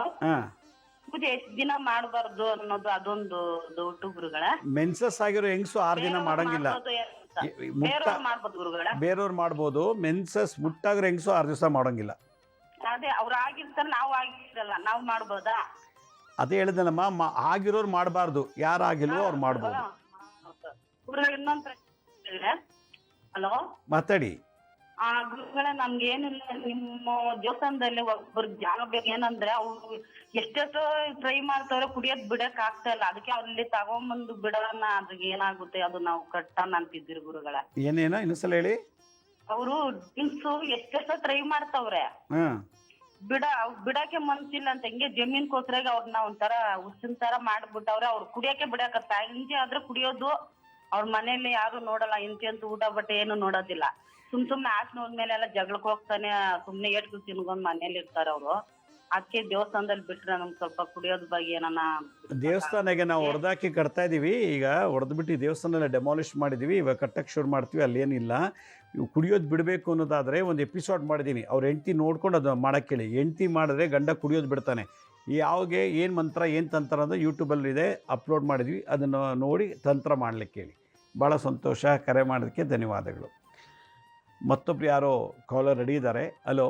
[SPEAKER 2] ಪೂಜೆ ಎಷ್ಟು ದಿನ ಮಾಡಬಾರ್ದು ಅನ್ನೋದು ಅದೊಂದು ಡೌಟ್ ಗುರುಗಳೇ.
[SPEAKER 1] ಮೆನ್ಸಸ್ ಆಗಿರೋ ಹೆಂಗಸು 6 ದಿನ ಮಾಡಂಗಿಲ್ಲ.
[SPEAKER 2] ಮಾಡ್ಬೋದು ಗುರುಗಳೇ,
[SPEAKER 1] ಬೇರೆಯವ್ರು ಮಾಡ್ಬೋದು. ಮೆನ್ಸಸ್ ಮುಟ್ಟಾಗಿರೋ ಹೆಂಗಸು 6 ದಿವಸ ಮಾಡಂಗಿಲ್ಲ.
[SPEAKER 2] ಅದೇ ಅವ್ರು ಆಗಿರ್ತಾರೆ, ನಾವು ಆಗಿರಲ್ಲ, ನಾವು ಮಾಡ್ಬೋದಾ?
[SPEAKER 1] ಅದೇ ಹೇಳಿದನಮ್ಮ, ಆಗಿರೋರು ಮಾಡಬಾರ್ದು, ಯಾರಾಗಿಲ್ವೋ ಅವ್ರು ಮಾಡ್ಬೋದು.
[SPEAKER 2] ಇನ್ನೊಂದು ಪ್ರಶ್ನೆ. ಹಲೋ,
[SPEAKER 1] ಮಾತಾಡಿ.
[SPEAKER 2] ಗುರುಗಳೇ, ನಮ್ಗೆ ಏನಿಲ್ಲ, ನಿಮ್ಮ ದೇವಸ್ಥಾನದಲ್ಲಿ ಒಬ್ಬರು ಜಾಗ ಬೇಕು. ಏನಂದ್ರೆ ಅವ್ರು ಎಷ್ಟೆಷ್ಟೋ ಟ್ರೈ ಮಾಡ್ತಾವ್ರೆ, ಕುಡಿಯೋದ್ ಬಿಡಕ್ ಆಗ್ತಾ ಇಲ್ಲ. ಅದಕ್ಕೆ ಅಲ್ಲಿ ತಗೊಂಬಂದು ಬಿಡೋಣ, ಅದ್ರಿಗೆ ಏನಾಗುತ್ತೆ ಅದು ನಾವು ಕಟ್ಟೋಣ ಅಂತಿದ್ದೀರಿ ಗುರುಗಳೇ.
[SPEAKER 1] ಏನೇನೋ ಇನ್ನೊಂದ್ಸಲ ಹೇಳಿ.
[SPEAKER 2] ಅವರು ಡ್ರಿಂಕ್ಸು ಎಷ್ಟೆಷ್ಟೋ ಟ್ರೈ ಮಾಡ್ತಾವ್ರೆ, ಬಿಡಕ್ಕೆ ಮನ್ಸಿಲ್ಲ ಅಂತ. ಹಿಂಗೆ ಜಮೀನ್ಗೋಸ್ಕರ ಅವ್ರನ್ನ ಒಂಥರ ಹುಸಿನ ತರ ಮಾಡ್ಬಿಟ್ಟವ್ರೆ. ಅವ್ರು ಕುಡಿಯಕ್ಕೆ ಬಿಡಕತ್ತ. ಹಿಂಗೆ ಆದ್ರೆ ಕುಡಿಯೋದು, ಅವ್ರ ಮನೇಲಿ ಯಾರು ನೋಡಲ್ಲ, ಇಂತಿ ಅಂತ ಊಟ ಬಟ್ಟೆ ಏನು ನೋಡೋದಿಲ್ಲ. ಸುಮ್ನೆ ಆಚೆ ಹೋದ್ಮೇಲೆ ಎಲ್ಲ ಜಗಳಕ್ಕೆ ಹೋಗ್ತಾನೆ, ಸುಮ್ನೆ ಏಟ್ಕು ತಿನ್ಕೊಂಡ್ ಮನೇಲಿ ಇರ್ತಾರ ಅವ್ರು.
[SPEAKER 5] ಅದಕ್ಕೆ ದೇವಸ್ಥಾನದಲ್ಲಿ ಬಿಟ್ರೆ ನಮ್ಗೆ ಸ್ವಲ್ಪ ಕುಡಿಯೋದ್ ಬಗ್ಗೆ ಏನಾನ
[SPEAKER 1] ದೇವಸ್ಥಾನಕ್ಕೆ ನಾವು ಹೊಡೆದಾಕಿ ಕಟ್ತಾ ಇದ್ದೀವಿ, ಈಗ ಹೊಡೆದ್ಬಿಟ್ಟು ದೇವಸ್ಥಾನ ಡೆಮಾಲಿಷ್ ಮಾಡಿದ್ದೀವಿ, ಇವಾಗ ಕಟ್ಟಕ್ಕೆ ಶುರು ಮಾಡ್ತೀವಿ. ಅಲ್ಲೇನಿಲ್ಲ, ಇವು ಕುಡಿಯೋದು ಬಿಡಬೇಕು ಅನ್ನೋದಾದರೆ ಒಂದು ಎಪಿಸೋಡ್ ಮಾಡಿದ್ದೀನಿ. ಅವ್ರ ಹೆಂಡ್ತಿ ನೋಡ್ಕೊಂಡು ಅದು ಮಾಡೋಕ್ಕೆ ಹೇಳಿ. ಹೆಂಡ್ತಿ ಮಾಡಿದ್ರೆ ಗಂಡ ಕುಡಿಯೋದು ಬಿಡ್ತಾನೆ. ಯಾವಾಗೆ ಏನು ಮಂತ್ರ ಏನು ತಂತ್ರ ಅಂದರೆ ಯೂಟ್ಯೂಬಲ್ಲಿದೆ, ಅಪ್ಲೋಡ್ ಮಾಡಿದ್ವಿ, ಅದನ್ನು ನೋಡಿ ತಂತ್ರ ಮಾಡಲಿಕ್ಕೆ ಹೇಳಿ. ಭಾಳ ಸಂತೋಷ, ಕರೆ ಮಾಡೋದಕ್ಕೆ ಧನ್ಯವಾದಗಳು. ಮತ್ತೊಬ್ರು ಯಾರೋ ಕಾಲರ್ ರೆಡಿ ಇದ್ದಾರೆ. ಹಲೋ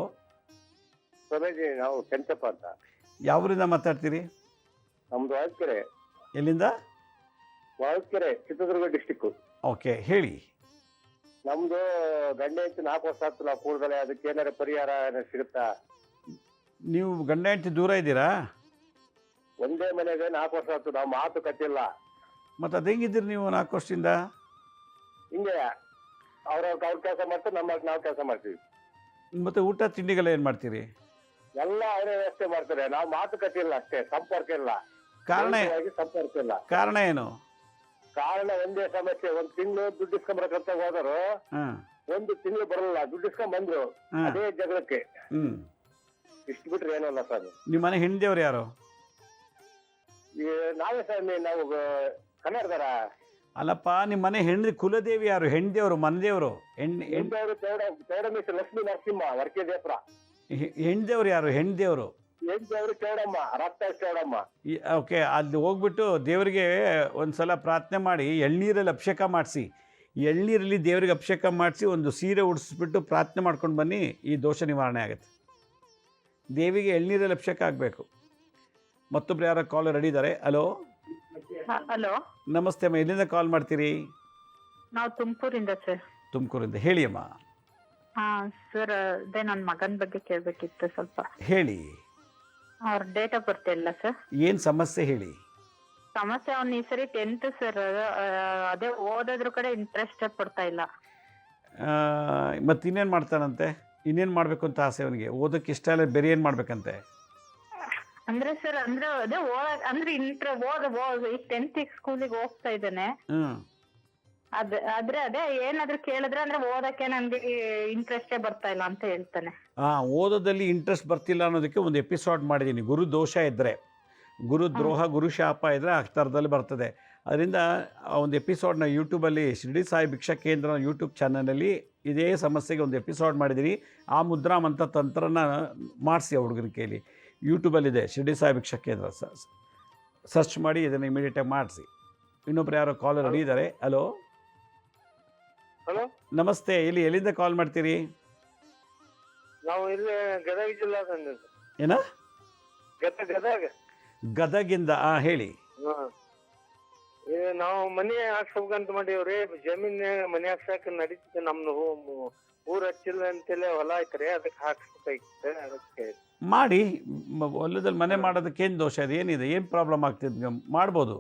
[SPEAKER 6] ಸ್ವಾಮೀಜಿ, ನಾವು ಕೆಂಚಪ್ಪ ಅಂತ.
[SPEAKER 1] ಯಾವೂರಿಂದ ಮಾತಾಡ್ತೀರಿ?
[SPEAKER 6] ನಮ್ದು ವಾಲ್ಕೆರೆ.
[SPEAKER 1] ಎಲ್ಲಿಂದ?
[SPEAKER 6] ವಾಲ್ಕೆರೆ, ಚಿತ್ರದುರ್ಗ ಡಿಸ್ಟಿಕ್.
[SPEAKER 1] ಓಕೆ, ಹೇಳಿ.
[SPEAKER 6] ನಮ್ದು ಗಂಡ ಹೆಂಡತಿ 4 ವರ್ಷ ಆಯ್ತು ನಾವು ಕೂಡದಲ್ಲೇ. ಅದಕ್ಕೆ ಏನಾರ ಪರಿಹಾರ ಏನಾರ ಸಿಗುತ್ತಾ?
[SPEAKER 1] ನೀವು ಗಂಡ ಹೆಂಡತಿ ದೂರ ಇದ್ದೀರಾ?
[SPEAKER 6] ಒಂದೇ ಮನೆಗೆ 4 ವರ್ಷ ಆಯ್ತು, ನಾವು ಮಾತು ಕಟ್ಟಿಲ್ಲ.
[SPEAKER 1] ಮತ್ತು ಅದು ಹೆಂಗಿದ್ದೀರಿ ನೀವು 4 ವರ್ಷದಿಂದ?
[SPEAKER 6] ಹಿಂಗೆ ಅವ್ರ ಕೆಲಸ ಮಾಡ್ತಾರೆ, ನಾವು ಕೆಲಸ ಮಾಡ್ತೀವಿ.
[SPEAKER 1] ಮತ್ತು ಊಟ ತಿಂಡಿಗೆಲ್ಲ ಏನು ಮಾಡ್ತೀರಿ?
[SPEAKER 6] ಎಲ್ಲ ಅವರೇ ವ್ಯವಸ್ಥೆ ಮಾಡ್ತಾರೆ. ನಾವು ಮಾತು ಕಟ್ಟಿಲ್ಲ ಅಷ್ಟೇ, ಸಂಪರ್ಕ ಇಲ್ಲ.
[SPEAKER 1] ಕಾರಣ
[SPEAKER 6] ಸಂಪರ್ಕ ಇಲ್ಲ.
[SPEAKER 1] ಕಾರಣ ಏನು?
[SPEAKER 6] ಕಾರಣ ಒಂದೇ ಸಮಸ್ಯೆ. 1 ತಿಂಗಳು ದುಡ್ಡು ಇಸ್ಕೊಂಬರಕಂತ ಹೋದರು,
[SPEAKER 1] ಹಾಂ
[SPEAKER 6] 1 ತಿಂಗಳು ಬರಲ್ಲ. ದುಡ್ಡು ಇಸ್ಕೊಂಡ್ ಬಂದ್ರು,
[SPEAKER 1] ಹಾಂ
[SPEAKER 6] ಅದೇ ಜಗಳಕ್ಕೆ.
[SPEAKER 1] ಹ್ಞೂ.
[SPEAKER 6] ಇಷ್ಟು ಬಿಟ್ರೆ ಏನಲ್ಲ ಸರ್.
[SPEAKER 1] ನಿಮ್ಮ ಮನೆ ಹೆಣ್ದೇವ್ರು ಯಾರು?
[SPEAKER 6] ಈ ನಾವೇ ಸ್ವಾಮಿ, ನಾವು ಕನ್ನಡದರ.
[SPEAKER 1] ಅಲ್ಲಪ್ಪ, ನಿಮ್ಮ ಮನೆ ಹೆಣ್ಣು ಕುಲದೇವಿ ಯಾರು? ಹೆಣ್ದೇವರು, ಮನದೇವರು?
[SPEAKER 6] ಹೆಣ್ದವರು ಚೌಡಮ್ಮ ಲಕ್ಷ್ಮೀ ನರಸಿಂಹ ವರ್ಕೆದೇಪುರ.
[SPEAKER 1] ಹೆಣ್ದೇವ್ರು ಯಾರು? ಹೆಣ್ದೇವರು
[SPEAKER 6] ಹೆಣ್ದವರು ಚೌಡಮ್ಮ, ರಕ್ತ ಚೌಡಮ್ಮ.
[SPEAKER 1] ಓಕೆ, ಅಲ್ಲಿ ಹೋಗ್ಬಿಟ್ಟು ದೇವರಿಗೆ ಒಂದು ಸಲ ಪ್ರಾರ್ಥನೆ ಮಾಡಿ ಎಳ್ನೀರಲ್ಲಿ ಅಭಿಷೇಕ ಮಾಡಿಸಿ, ಎಳ್ನೀರಲ್ಲಿ ದೇವರಿಗೆ ಅಭಿಷೇಕ ಮಾಡಿಸಿ ಒಂದು ಸೀರೆ ಉಡಿಸ್ಬಿಟ್ಟು ಪ್ರಾರ್ಥನೆ ಮಾಡ್ಕೊಂಡು ಬನ್ನಿ, ಈ ದೋಷ ನಿವಾರಣೆ ಆಗುತ್ತೆ. ದೇವಿಗೆ ಎಳ್ನೀರಲ್ಲಿ ಅಭಿಷೇಕ ಆಗಬೇಕು. ಮತ್ತೊಬ್ರು ಯಾರೋ ಕಾಲ್ ರೆಡಿ ಇದ್ದಾರೆ. ಹಲೋ
[SPEAKER 4] ಹಲೋ,
[SPEAKER 1] ನಮಸ್ತೆ ಅಮ್ಮ, ಎಲ್ಲಿಂದ ಕಾಲ್ ಮಾಡ್ತೀರಿ?
[SPEAKER 4] ನಾವು ತುಮಕೂರಿಂದ ಸರ್.
[SPEAKER 1] ತುಮಕೂರಿಂದ, ಹೇಳಿ ಅಮ್ಮ.
[SPEAKER 4] ಹಾ ಸರ್, ಅದೇ ನನ್ನ ಮಗನ ಬಗ್ಗೆ ಕೇಳಬೇಕಿತ್ತು ಸ್ವಲ್ಪ.
[SPEAKER 1] ಹೇಳಿ,
[SPEAKER 4] ಅವ್ರ ಡೇಟ್ ಆಫ್ ಬರ್ತ್ ಇಲ್ಲ ಸರ್.
[SPEAKER 1] ಏನು ಸಮಸ್ಯೆ ಹೇಳಿ?
[SPEAKER 4] ಸಮಸ್ಯೆ, ಅವ್ನು ಈ ಸರಿ 10th ಸರ್. ಅದೇ ಓದೋದ್ರ ಕಡೆ ಇಂಟ್ರೆಸ್ಟ್ ಪಡ್ತಾ ಇಲ್ಲ.
[SPEAKER 1] ಮತ್ತು ಇನ್ನೇನು ಮಾಡ್ತಾನಂತೆ? ಇನ್ನೇನು ಮಾಡಬೇಕು ಅಂತ ಆಸೆ ಅವನಿಗೆ? ಓದೋಕ್ಕೆ ಇಷ್ಟ ಇಲ್ಲ, ಬೇರೆ ಏನು ಮಾಡ್ಬೇಕಂತೆ?
[SPEAKER 4] ಅಂದ್ರೆ ಸರ್, ಅಂದ್ರೆ ಅದೇ ಅಂದ್ರೆ ಈಗ 10th ಸ್ಕೂಲಿಗೆ ಹೋಗ್ತಾ ಇದ್ದಾನೆ.
[SPEAKER 1] ಹ್ಞೂ.
[SPEAKER 4] ಅದೇ ಏನಾದ್ರು ಕೇಳಿದ್ರೆ ಅಂದ್ರೆ ಓದಕ್ಕೆ ನನ್ಗೆ ಇಂಟ್ರೆಸ್ಟೇ ಬರ್ತಾ ಇಲ್ಲ ಅಂತ ಹೇಳ್ತಾನೆ.
[SPEAKER 1] ಓದೋದಲ್ಲಿ ಇಂಟ್ರೆಸ್ಟ್ ಬರ್ತಿಲ್ಲ ಅನ್ನೋದಕ್ಕೆ ಒಂದು ಎಪಿಸೋಡ್ ಮಾಡಿದ್ದೀನಿ. ಗುರು ದೋಷ ಇದ್ದರೆ, ಗುರು ದ್ರೋಹ, ಗುರು ಶಾಪ ಇದ್ದರೆ ಆ ಥರದಲ್ಲಿ ಬರ್ತದೆ. ಅದರಿಂದ ಆ ಒಂದು ಎಪಿಸೋಡ್ನ ಯೂಟ್ಯೂಬಲ್ಲಿ ಶಿರ್ಡಿ ಸಾಯಿ ಭಿಕ್ಷಾ ಕೇಂದ್ರ ಯೂಟ್ಯೂಬ್ ಚಾನಲಲ್ಲಿ ಇದೇ ಸಮಸ್ಯೆಗೆ ಒಂದು ಎಪಿಸೋಡ್ ಮಾಡಿದ್ದೀನಿ. ಆ ಮುದ್ರಾ ಮಂತ್ರ ತಂತ್ರನ ಮಾಡಿಸಿ ಆ ಹುಡುಗನ ಕೈಲಿ. ಯೂಟ್ಯೂಬಲ್ಲಿದೆ, ಶಿರ್ಡಿ ಸಾಯಿ ಭಿಕ್ಷಾ ಕೇಂದ್ರ. ಸರ್ಚ್ ಮಾಡಿ ಇದನ್ನು ಇಮಿಡಿಯೇಟಾಗಿ ಮಾಡಿಸಿ. ಇನ್ನೊಬ್ರು ಯಾರೋ ಕಾಲರ್ ರೆಡಿ ಇದ್ದಾರೆ. ಹಲೋ
[SPEAKER 6] ಹಲೋ,
[SPEAKER 1] ನಮಸ್ತೆ. ಎಲ್ಲಿಂದ ಕಾಲ್ ಮಾಡ್ತೀರಿ?
[SPEAKER 6] ನಾವು ಇಲ್ಲಿ ಗದಗ ಜಿಲ್ಲಾ.
[SPEAKER 1] ಏನ?
[SPEAKER 6] ಗದಗ.
[SPEAKER 1] ಗದಗಿಂದ. ಹೇಳಿ.
[SPEAKER 6] ನಾವು ಮನೆ ಹಾಕ್ಸ್ಬೇಕಂತ ಮಾಡೀವ್ರಿ. ಜಮೀನ್ ಮನೆ ಹಾಕ್ಸಾಕ ನಡೀತಿದೆ. ನಮ್ದು ಊರ್ ಹಚ್ಚಿಲ್ಲ ಅಂತೇಳಿ ಹೊಲ ಐತ್ರಿ, ಅದಕ್ಕೆ ಹಾಕ್ಸ್ಬೇಕಾಯ್ತು. ಅದಕ್ಕೆ
[SPEAKER 1] ಮಾಡಿ. ಹೊಲದಲ್ಲಿ ಮನೆ ಮಾಡೋದಕ್ಕೆ ಏನು ದೋಷ ಇದೆ? ಏನಿದೆ? ಏನು ಪ್ರಾಬ್ಲಮ್ ಆಗ್ತಿದ್? ಮಾಡ್ಬೋದು.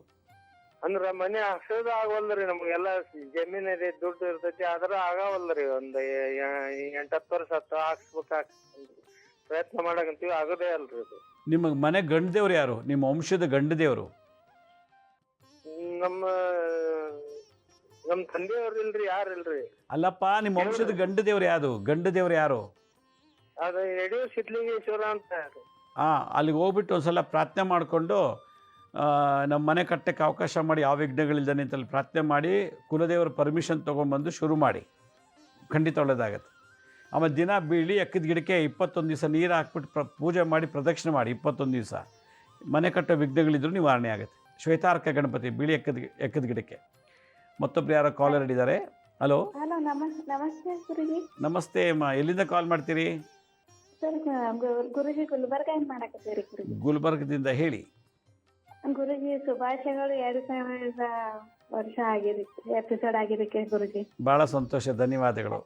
[SPEAKER 6] ಅಂದ್ರ ಮನೆ ಹಾಕ್ಸೋದು ಆಗವಲ್ರಿ ನಮ್ಗೆಲ್ಲ. ಜಮೀನ್ ಇದೆ, ದುಡ್ಡು ಇರ್ತೈತಿ, ಆದ್ರ ಆಗವಲ್ರಿ. ಒಂದ್ 8-10 ವರ್ಷ ಹಾಕ್ಸ್ಬೇಕು. ಪ್ರಯತ್ನ ಮಾಡಕಂತೀವಿ, ಆಗೋದೇ ಅಲ್ರಿ ಅದು.
[SPEAKER 1] ನಿಮ್ಮ ಮನೆ ಗಂಡು ದೇವ್ರು ಯಾರು? ನಿಮ್ಮ ವಂಶದ ಗಂಡು ದೇವರು?
[SPEAKER 6] ನಮ್ಮ ತಂದೆಯವ್ರ ಇಲ್ರಿ, ಯಾರಿಲ್ರಿ.
[SPEAKER 1] ಅಲ್ಲಪ್ಪ, ನಿಮ್ಮ ವಂಶದ ಗಂಡು ದೇವ್ರು ಯಾರು? ಗಂಡು ದೇವ್ರು ಯಾರು?
[SPEAKER 6] ಅದು ಯಡಿಯೂರು ಸಿದ್ಲಿಂಗೇಶ್ವರ ಅಂತ.
[SPEAKER 1] ಅಲ್ಲಿಗೆ ಹೋಗ್ಬಿಟ್ಟು ಒಂದ್ಸಲ ಪ್ರಾರ್ಥನೆ ಮಾಡಿಕೊಂಡು ನಮ್ಮ ಮನೆ ಕಟ್ಟಕ್ಕೆ ಅವಕಾಶ ಮಾಡಿ, ಯಾವ ವಿಘ್ನಗಳಿಲ್ದಾನೆ ಅಂತಲ್ಲಿ ಪ್ರಾರ್ಥನೆ ಮಾಡಿ ಕುಲದೇವರ ಪರ್ಮಿಷನ್ ತೊಗೊಂಡ್ಬಂದು ಶುರು ಮಾಡಿ, ಖಂಡಿತ ಒಳ್ಳೆಯದಾಗತ್ತೆ. ಆಮೇಲೆ ದಿನ ಬೀಳಿ ಎಕ್ಕದ ಗಿಡಕ್ಕೆ 21 ದಿವಸ ನೀರು ಹಾಕ್ಬಿಟ್ಟು ಪೂಜೆ ಮಾಡಿ ಪ್ರದಕ್ಷಿಣೆ ಮಾಡಿ 21 ದಿವಸ. ಮನೆ ಕಟ್ಟೋ ವಿಘ್ನಗಳಿದ್ರೂ ನಿವಾರಣೆ ಆಗುತ್ತೆ. ಶ್ವೇತಾರ್ಕ ಗಣಪತಿ, ಬಿಳಿ ಎಕ್ಕದ ಗಿಡಕ್ಕೆ. ಮತ್ತೊಬ್ರು ಯಾರೋ ಕಾಲರ್ ಹಿಡಿದ್ದಾರೆ. ಹಲೋ
[SPEAKER 2] ನಮಸ್ತೆ ಗುರುಜಿ.
[SPEAKER 1] ನಮಸ್ತೆ ಅಮ್ಮ, ಎಲ್ಲಿಂದ ಕಾಲ್ ಮಾಡ್ತೀರಿ?
[SPEAKER 2] ಸರ್, ಗುರುಜಿ ಗುಲ್ಬರ್ಗ ಮಾಡಕತ್ತೀರಿ ಗುರುಜಿ?
[SPEAKER 1] ಗುಲ್ಬರ್ಗದಿಂದ, ಹೇಳಿ.
[SPEAKER 2] ಗುರುಜಿ, ಶುಭಾಶಯಗಳು. 2000 ವರ್ಷ ಆಗಿದೆ ಎಪಿಸೋಡ್ ಆಗಿದ್ದಕ್ಕೆ ಗುರುಜಿ.
[SPEAKER 1] ಭಾಳ ಸಂತೋಷ, ಧನ್ಯವಾದಗಳು.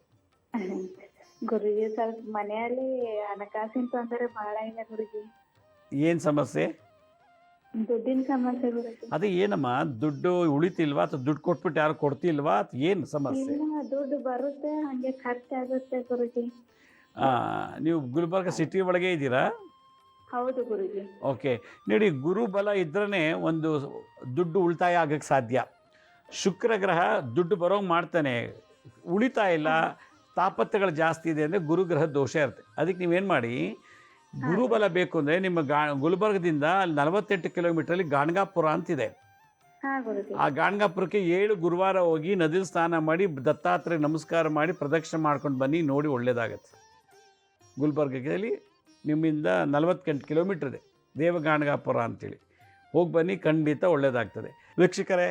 [SPEAKER 2] ಗುರುಜಿ, ಸ್ವಲ್ಪ ಮನೆಯಲ್ಲಿ ಹಣಕಾಸಿನ ತೊಂದರೆ ಬಹಳ ಇದೆ ಗುರುಜಿ.
[SPEAKER 1] ಏನು ಸಮಸ್ಯೆ?
[SPEAKER 2] ದುಡ್ಡಿನ ಸಮಸ್ಯೆ ಗುರುಜಿ.
[SPEAKER 1] ಅದೇ ಏನಮ್ಮ, ದುಡ್ಡು ಉಳಿತಿಲ್ವಾ ಅಥವಾ ದುಡ್ಡು ಕೊಟ್ಬಿಟ್ಟು ಯಾರು ಕೊಡ್ತಿಲ್ವಾ? ಏನು ಸಮಸ್ಯೆ?
[SPEAKER 2] ಇಲ್ಲ, ದುಡ್ಡು ಬರುತ್ತೆ, ಹಂಗೆ ಖರ್ಚಾಗುತ್ತೆ ಗುರುಜಿ.
[SPEAKER 1] ನೀವು ಗುಲ್ಬರ್ಗ ಸಿಟಿ ಒಳಗೆ ಇದ್ದೀರಾ?
[SPEAKER 2] ಹೌದು ಗುರುಜಿ.
[SPEAKER 1] ಓಕೆ, ನೋಡಿ, ಗುರುಬಲ ಇದ್ರೇ ಒಂದು ದುಡ್ಡು ಉಳಿತಾಯ ಆಗಕ್ಕೆ ಸಾಧ್ಯ. ಶುಕ್ರ ಗ್ರಹ ದುಡ್ಡು ಬರೋಂಗೆ ಮಾಡ್ತಾನೆ, ಉಳಿತಾಯ ಇಲ್ಲ, ತಾಪತ್ರೆಗಳು ಜಾಸ್ತಿ ಇದೆ ಅಂದರೆ ಗುರುಗ್ರಹ ದೋಷ ಇರುತ್ತೆ. ಅದಕ್ಕೆ ನೀವೇನು ಮಾಡಿ, ಗುರುಬಲ ಬೇಕು ಅಂದರೆ ನಿಮ್ಮ ಗುಲ್ಬರ್ಗದಿಂದ ಅಲ್ಲಿ 48 ಕಿಲೋಮೀಟ್ರಲ್ಲಿ ಗಾಣಗಾಪುರ ಅಂತಿದೆ.
[SPEAKER 4] ಹಾ ಗುರುಜಿ.
[SPEAKER 1] ಆ ಗಾಣಗಾಪುರಕ್ಕೆ 7 ಗುರುವಾರ ಹೋಗಿ ನದಿಲಿ ಸ್ನಾನ ಮಾಡಿ ದತ್ತಾತ್ರೇಯ ನಮಸ್ಕಾರ ಮಾಡಿ ಪ್ರದಕ್ಷಿಣೆ ಮಾಡ್ಕೊಂಡು ಬನ್ನಿ, ನೋಡಿ ಒಳ್ಳೆಯದಾಗತ್ತೆ. ಗುಲ್ಬರ್ಗದಲ್ಲಿ ನಿಮ್ಮಿಂದ 48 ಕಿಲೋಮೀಟ್ರ್ ಇದೆ ದೇವಗಾಣಗಾಪುರ ಅಂತೇಳಿ, ಹೋಗಿ ಬನ್ನಿ, ಖಂಡಿತ ಒಳ್ಳೆಯದಾಗ್ತದೆ. ವೀಕ್ಷಕರೇ,